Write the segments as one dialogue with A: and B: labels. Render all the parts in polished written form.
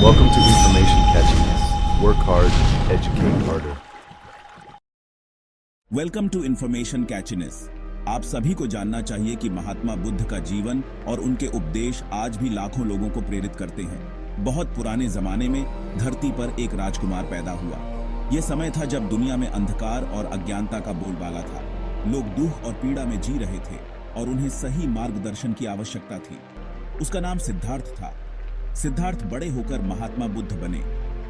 A: Welcome to Information Catchiness. Work hard, educate harder.
B: Welcome to information catchness. आप सभी को जानना चाहिए कि महात्मा बुद्ध का जीवन और उनके उपदेश आज भी लाखों लोगों को प्रेरित करते हैं। बहुत पुराने जमाने में धरती पर एक राजकुमार पैदा हुआ। यह समय था जब दुनिया में अंधकार और अज्ञानता का बोलबाला था। लोग दुख और पीड़ा में जी रहे थे और उन्हें सही मार्गदर्शन की आवश्यकता थी। उसका नाम सिद्धार्थ था। सिद्धार्थ बड़े होकर महात्मा बुद्ध बने।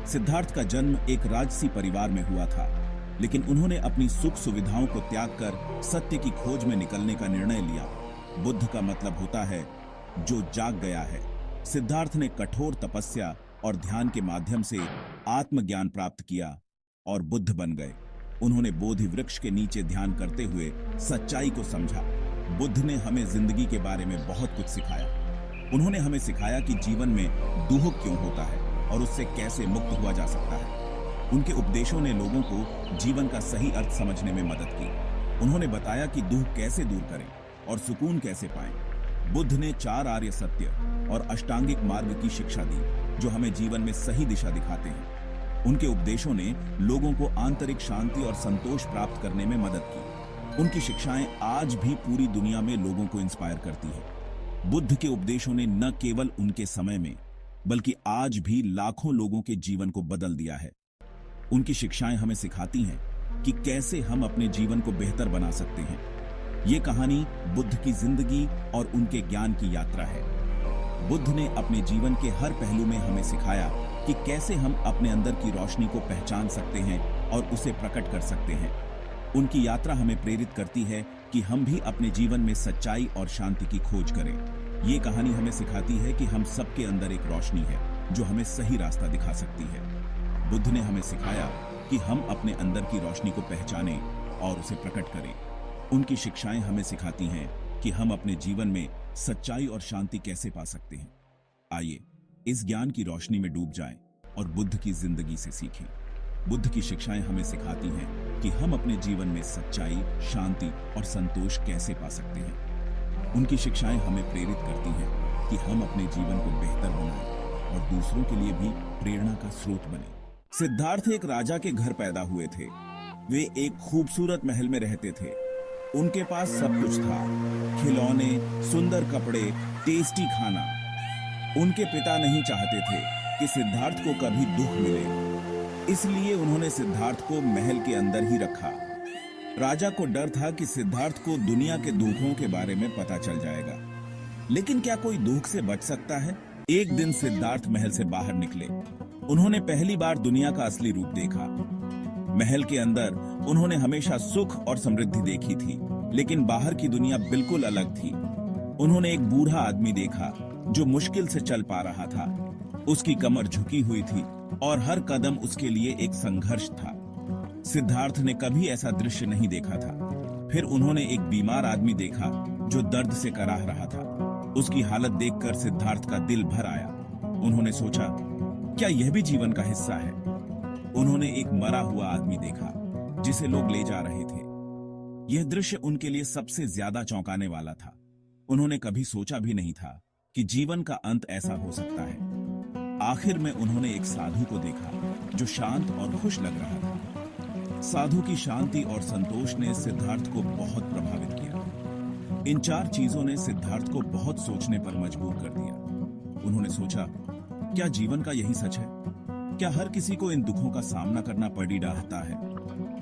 B: सिद्धार्थ का जन्म एक राजसी परिवार में हुआ था, लेकिन उन्होंने अपनी सुख सुविधाओं को त्याग कर सत्य की खोज में निकलने का निर्णय लिया। बुद्ध का मतलब होता है जो जाग गया है। सिद्धार्थ ने कठोर तपस्या और ध्यान के माध्यम से आत्मज्ञान प्राप्त किया और बुद्ध बन गए। उन्होंने बोधि वृक्ष के नीचे ध्यान करते हुए सच्चाई को समझा। बुद्ध ने हमें जिंदगी के बारे में बहुत कुछ सिखाया। उन्होंने हमें सिखाया कि जीवन में दुख क्यों होता है और उससे कैसे मुक्त हुआ जा सकता है। उनके उपदेशों ने लोगों को जीवन का सही अर्थ समझने में मदद की। उन्होंने बताया कि दुख कैसे दूर करें और सुकून कैसे पाएं। बुद्ध ने 4 आर्य सत्य और अष्टांगिक मार्ग की शिक्षा दी, जो हमें जीवन में सही दिशा दिखाते हैं। उनके उपदेशों ने लोगों को आंतरिक शांति और संतोष प्राप्त करने में मदद की। उनकी शिक्षाएं आज भी पूरी दुनिया में लोगों को इंस्पायर करती है। बुद्ध के उपदेशों ने न केवल उनके समय में, बल्कि आज भी लाखों लोगों के जीवन को बदल दिया है। उनकी शिक्षाएं हमें सिखाती हैं कि कैसे हम अपने जीवन को बेहतर बना सकते हैं। ये कहानी बुद्ध की जिंदगी और उनके ज्ञान की यात्रा है। बुद्ध ने अपने जीवन के हर पहलू में हमें सिखाया कि कैसे हम अपने अंदर की रोशनी को पहचान सकते हैं और उसे प्रकट कर सकते हैं। उनकी यात्रा हमें प्रेरित करती है कि हम भी अपने जीवन में सच्चाई और शांति की खोज करें। ये कहानी हमें सिखाती है कि हम सबके अंदर एक रोशनी है जो हमें सही रास्ता दिखा सकती है। बुद्ध ने हमें सिखाया कि हम अपने अंदर की रोशनी को पहचानें और उसे प्रकट करें। उनकी शिक्षाएं हमें सिखाती हैं कि हम अपने जीवन में सच्चाई और शांति कैसे पा सकते हैं। आइए इस ज्ञान की रोशनी में डूब जाएं और बुद्ध की जिंदगी से सीखें। बुद्ध की शिक्षाएं हमें सिखाती हैं कि हम अपने जीवन में सच्चाई, शांति और संतोष कैसे पा सकते हैं। उनकी शिक्षाएं हमें प्रेरित करती हैं कि हम अपने जीवन को बेहतर बनाएं और दूसरों के लिए भी प्रेरणा का स्रोत बने। सिद्धार्थ एक राजा के घर पैदा हुए थे। वे एक खूबसूरत महल में रहते थे। उनके पास सब कुछ था, खिलौने, सुंदर कपड़े, टेस्टी खाना। उनके पिता नहीं चाहते थे कि सिद्धार्थ को कभी दुख मिले, इसलिए उन्होंने सिद्धार्थ को महल के अंदर ही रखा। राजा को डर था कि सिद्धार्थ को दुनिया के दुखों के बारे में पता चल जाएगा। लेकिन क्या कोई दुख से बच सकता है? एक दिन सिद्धार्थ महल से बाहर निकले। उन्होंने पहली बार दुनिया का असली रूप देखा। महल के अंदर उन्होंने हमेशा सुख और समृद्धि देखी थी, लेकिन बाहर की दुनिया बिल्कुल अलग थी। उन्होंने एक बूढ़ा आदमी देखा जो मुश्किल से चल पा रहा था। उसकी कमर झुकी हुई थी और हर कदम उसके लिए एक संघर्ष था। सिद्धार्थ ने कभी ऐसा दृश्य नहीं देखा था। फिर उन्होंने एक बीमार आदमी देखा जो दर्द से कराह रहा था। उसकी हालत देखकर सिद्धार्थ का दिल भर आया। उन्होंने सोचा, क्या यह भी जीवन का हिस्सा है? उन्होंने एक मरा हुआ आदमी देखा जिसे लोग ले जा रहे थे। यह दृश्य उनके लिए सबसे ज्यादा चौंकाने वाला था। उन्होंने कभी सोचा भी नहीं था कि जीवन का अंत ऐसा हो सकता है। आखिर में उन्होंने एक साधु को देखा जो शांत और खुश लग रहा था। साधु की शांति और संतोष ने सिद्धार्थ को बहुत प्रभावित किया। इन 4 चीजों ने सिद्धार्थ को बहुत सोचने पर मजबूर कर दिया। उन्होंने सोचा, क्या जीवन का यही सच है? क्या हर किसी को इन दुखों का सामना करना पड़ी रहता है?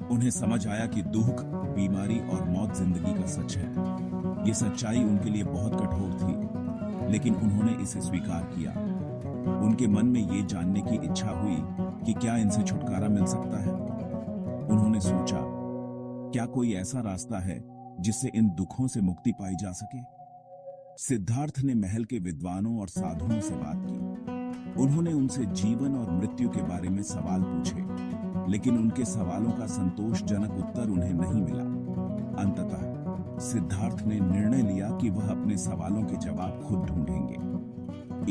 B: उन्हें समझ आया कि दुख, बीमारी और मौत जिंदगी का सच है। ये सच्चाई उनके लिए बहुत कठोर थी, लेकिन उन्होंने इसे स्वीकार किया। उनके मन में ये जानने की इच्छा हुई कि क्या इनसे छुटकारा मिल सकता है। उन्होंने सोचा, क्या कोई ऐसा रास्ता है जिससे इन दुखों से मुक्ति पाई जा सके? सिद्धार्थ ने महल के विद्वानों और साधुओं से बात की। उन्होंने उनसे जीवन और मृत्यु के बारे में सवाल पूछे, लेकिन उनके सवालों का संतोषजनक उत्तर उन्हें नहीं मिला। अंततः सिद्धार्थ ने निर्णय लिया कि वह अपने सवालों के जवाब खुद ढूंढेंगे।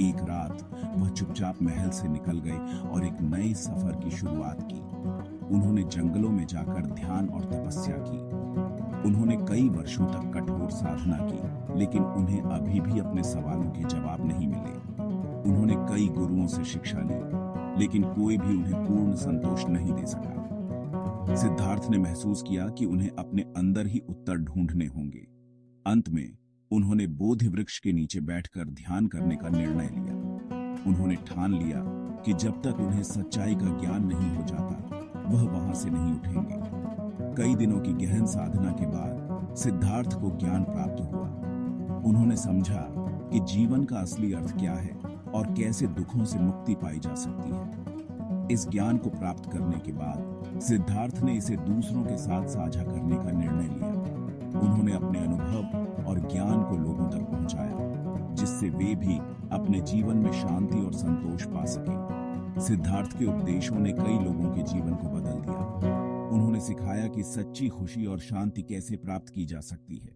B: एक रात वह चुपचाप महल से निकल गए और एक नए सफर की शुरुआत की। उन्होंने जंगलों में जाकर ध्यान और तपस्या की। उन्होंने कई वर्षों तक कठोर साधना की, लेकिन उन्हें अभी भी अपने सवालों के जवाब नहीं मिले। उन्होंने कई गुरुओं से शिक्षा ली, लेकिन कोई भी उन्हें पूर्ण संतोष नहीं दे सका। सिद्धार्थ ने महसूस किया कि उन्हें अपने अंदर ही उत्तर ढूंढने होंगे। अंत में उन्होंने बोधि वृक्ष के नीचे बैठकर ध्यान करने का निर्णय लिया। उन्होंने ठान लिया कि जब तक उन्हें सच्चाई का ज्ञान नहीं हो जाता, वह वहां से नहीं उठेंगे। कई दिनों की गहन साधना के बाद सिद्धार्थ को ज्ञान प्राप्त हुआ। उन्होंने समझा कि जीवन का असली अर्थ क्या है और कैसे दुखों से मुक्ति पाई जा सकती है। इस ज्ञान को प्राप्त करने के बाद सिद्धार्थ ने इसे दूसरों के साथ साझा करने का निर्णय लिया। उन्होंने अपने अनुभव और ज्ञान को लोगों तक पहुंचाया, जिससे वे भी अपने जीवन में शांति और संतोष पा सके। सिद्धार्थ के उपदेशों ने कई लोगों के जीवन को बदल दिया। उन्होंने सिखाया कि सच्ची खुशी और शांति कैसे प्राप्त की जा सकती है।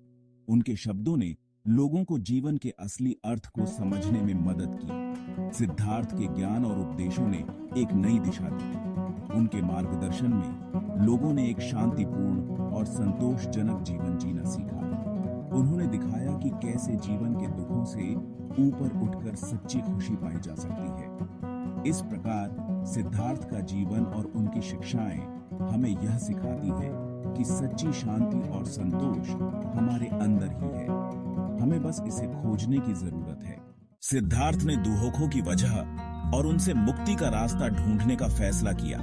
B: उनके शब्दों ने लोगों को जीवन के असली अर्थ को समझने में मदद की। सिद्धार्थ के ज्ञान और उपदेशों ने एक नई दिशा दी। उनके मार्गदर्शन में लोगों ने एक शांतिपूर्ण और संतोषजनक जीवन जीना सीखा। उन्होंने दिखाया कि कैसे जीवन के दुखों से ऊपर उठकर सच्ची खुशी पाई जा सकती है। इस प्रकार सिद्धार्थ का जीवन और उनकी शिक्षाएं हमें यह सिखाती है कि सच्ची शांति और संतोष हमारे अंदर ही है। हमें बस इसे खोजने की जरूरत है। सिद्धार्थ ने दुहोखों की वजह और उनसे मुक्ति का रास्ता ढूंढने का फैसला किया।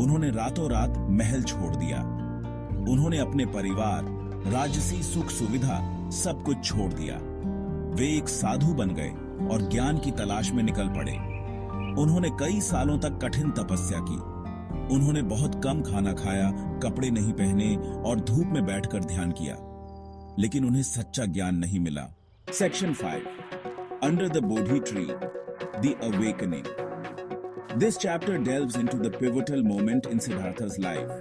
B: उन्होंने रातों रात महल छोड़ दिया। उन्होंने अपने परिवार, राजसी सुख सुविधा सब कुछ छोड़ दिया। वे एक साधु बन गए और ज्ञान की तलाश में निकल पड़े। उन्होंने कई सालों तक कठिन तपस्या की। उन्होंने बहुत कम खाना खाया, कपड़े नहीं पहने और धूप में बैठकर ध्यान किया, लेकिन उन्हें सच्चा ज्ञान नहीं मिला। Section 5, under the Bodhi tree, the awakening. This chapter delves into the pivotal moment in Siddhartha's life,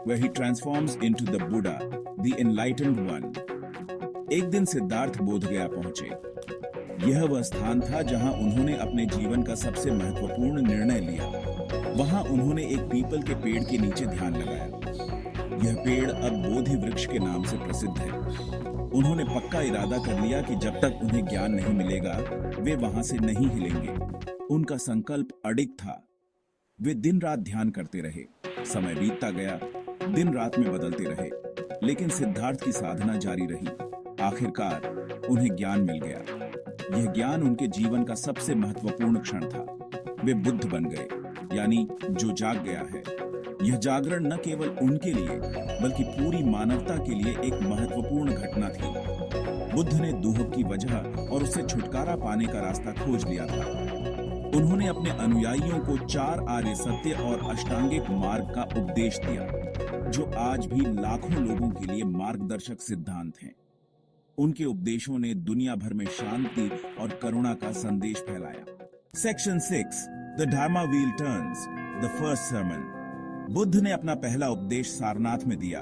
B: where he transforms into the Buddha, the enlightened one. एक दिन सिद्धार्थ बोधगया पहुंचे। यह वह स्थान था जहां उन्होंने अपने जीवन का सबसे महत्वपूर्ण निर्णय लिया। वहां उन्होंने एक पीपल के पेड़ के नीचे ध्यान लगाया। यह पेड़ अब बोधि वृक्ष के नाम से प्रसिद्ध है। उन्होंने पक्का इरादा कर लिया कि जब तक उन्हें ज्ञान नहीं मिलेगा, वे वहां से नहीं हिलेंगे। उनका संकल्प अडिग था। वे दिन रात ध्यान करते रहे। समय बीतता गया, दिन रात में बदलते रहे, लेकिन सिद्धार्थ की साधना जारी रही। आखिरकार उन्हें ज्ञान मिल गया। यह ज्ञान उनके जीवन का सबसे महत्वपूर्ण क्षण था। वे बुद्ध बन गए, यानी जो जाग गया है। यह जागरण न केवल उनके लिए बल्कि पूरी मानवता के लिए एक महत्वपूर्ण घटना थी। बुद्ध ने दुह की वजह और उससे छुटकारा पाने का रास्ता खोज लिया था। उन्होंने अपने अनुयायियों को 4 आर्य सत्य और अष्टांगिक मार्ग का उपदेश दिया, जो आज भी लाखों लोगों के लिए मार्गदर्शक सिद्धांत हैं। उनके उपदेशों ने दुनिया भर में शांति और करुणा का संदेश फैलाया। Section 6, the Dharma wheel turns, the first sermon. Buddha ने अपना पहला उपदेश सारनाथ में दिया।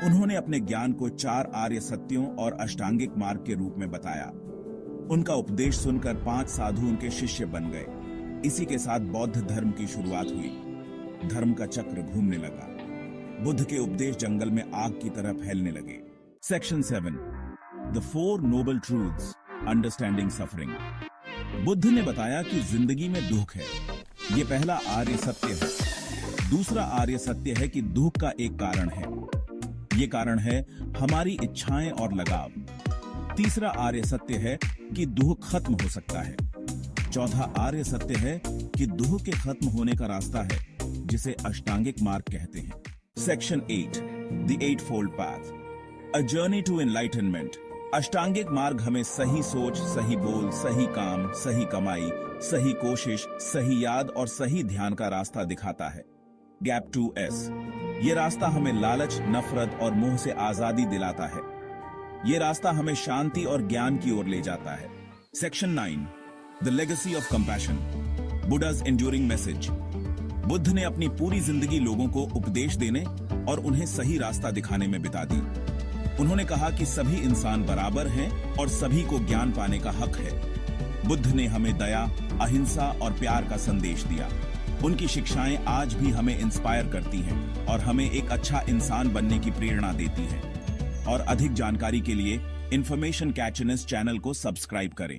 B: उन्होंने अपने ज्ञान को 4 आर्य सत्यों और अष्टांगिक मार्ग के रूप में बताया। उनका उपदेश सुनकर 5 साधु उनके शिष्य बन गए। इसी के साथ बौद्ध धर्म की शुरुआत हुई। धर्म का चक्र घूमने लगा। बुद्ध के उपदेश जंगल में आग की तरह फैलने लगे। Section 7, the 4 noble truths, understanding suffering. Buddha ने बताया कि जिंदगी में दुख है। ये पहला आर्य सत्य है। दूसरा आर्य सत्य है कि दुख का एक कारण है। ये कारण है हमारी इच्छाएं और लगाव। तीसरा आर्य सत्य है कि दुख खत्म हो सकता है। चौथा आर्य सत्य है कि दुख के खत्म होने का रास्ता है, जिसे अष्टांगिक मार्ग कहते हैं। Section 8, the 8-fold path, a journey to enlightenment. अष्टांगिक मार्ग हमें सही सोच, सही बोल, सही काम, सही कमाई, सही कोशिश, सही याद और सही ध्यान का रास्ता दिखाता है। गैप 2S, ये रास्ता हमें लालच, नफरत और मोह से आजादी दिलाता है। ये रास्ता हमें शांति और ज्ञान की ओर ले जाता है। Section 9, the legacy of compassion, Buddha's enduring मैसेज। बुद्ध ने अपनी पूरी जिंदगी लोगों को उपदेश देने और उन्हें सही रास्ता दिखाने में बिता दी। उन्होंने कहा कि सभी इंसान बराबर हैं और सभी को ज्ञान पाने का हक है। बुद्ध ने हमें दया, अहिंसा और प्यार का संदेश दिया। उनकी शिक्षाएं आज भी हमें इंस्पायर करती हैं और हमें एक अच्छा इंसान बनने की प्रेरणा देती हैं। और अधिक जानकारी के लिए इन्फॉर्मेशन कैचनेस चैनल को सब्सक्राइब करें।